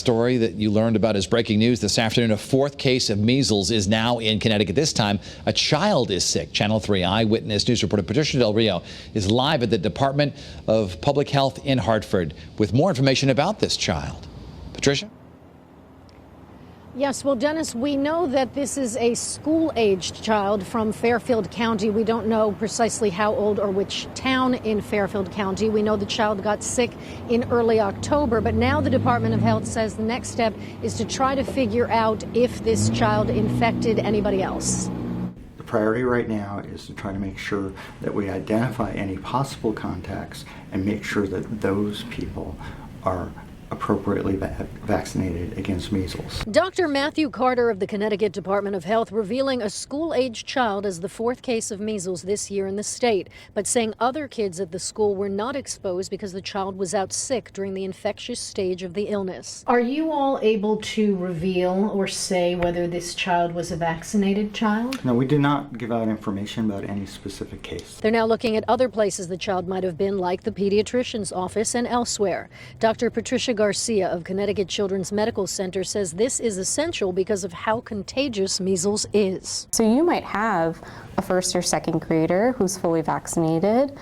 Story that you learned about is breaking news this afternoon. A fourth case of measles is now in Connecticut. This time, a child is sick. Channel 3 Eyewitness News reporter Patricia Del Rio is live at the Department of Public Health in Hartford with more information about this child. Patricia? Yes, well, Dennis, we know that this is a school-aged child from Fairfield County. We don't know precisely how old or which town in Fairfield County. We know the child got sick in early October, but now the Department of Health says the next step is to try to figure out if this child infected anybody else. The priority right now is to try to make sure that we identify any possible contacts and make sure that those people are appropriately vaccinated against measles. Dr. Matthew Carter of the Connecticut Department of Health revealing a school-aged child as the fourth case of measles this year in the state, but saying other kids at the school were not exposed because the child was out sick during the infectious stage of the illness. Are you all able to reveal or say whether this child was a vaccinated child? No, we do not give out information about any specific case. They're now looking at other places the child might have been, like the pediatrician's office and elsewhere. Dr. Patricia Garcia of Connecticut Children's Medical Center says this is essential because of how contagious measles is. So you might have a first or second grader who's fully vaccinated,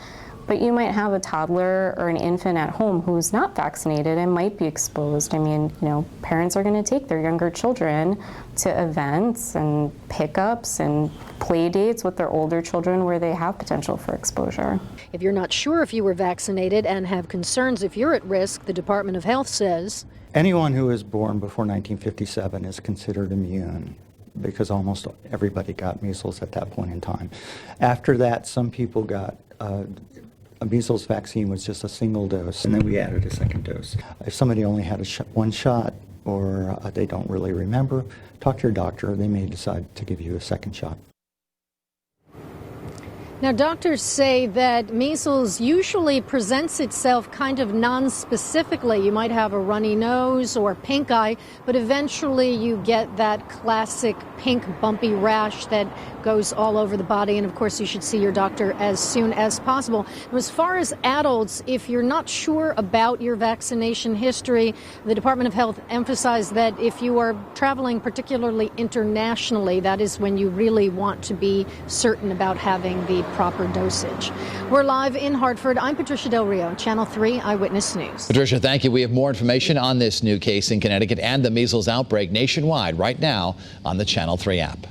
but you might have a toddler or an infant at home who's not vaccinated and might be exposed. I mean, parents are going to take their younger children to events and pickups and play dates with their older children where they have potential for exposure. If you're not sure if you were vaccinated and have concerns if you're at risk, the Department of Health says anyone who was born before 1957 is considered immune, because almost everybody got measles at that point in time. After that, some people got a measles vaccine was just a single dose, and then we added a second dose. If somebody only had one shot, or they don't really remember, talk to your doctor. They may decide to give you a second shot. Now, doctors say that measles usually presents itself kind of non-specifically. You might have a runny nose or pink eye, but eventually you get that classic pink bumpy rash that goes all over the body. And of course, you should see your doctor as soon as possible. And as far as adults, if you're not sure about your vaccination history, the Department of Health emphasized that if you are traveling, particularly internationally, that is when you really want to be certain about having the proper dosage. We're live in Hartford. I'm Patricia Del Rio, Channel 3 Eyewitness News. Patricia, thank you. We have more information on this new case in Connecticut and the measles outbreak nationwide right now on the Channel 3 app.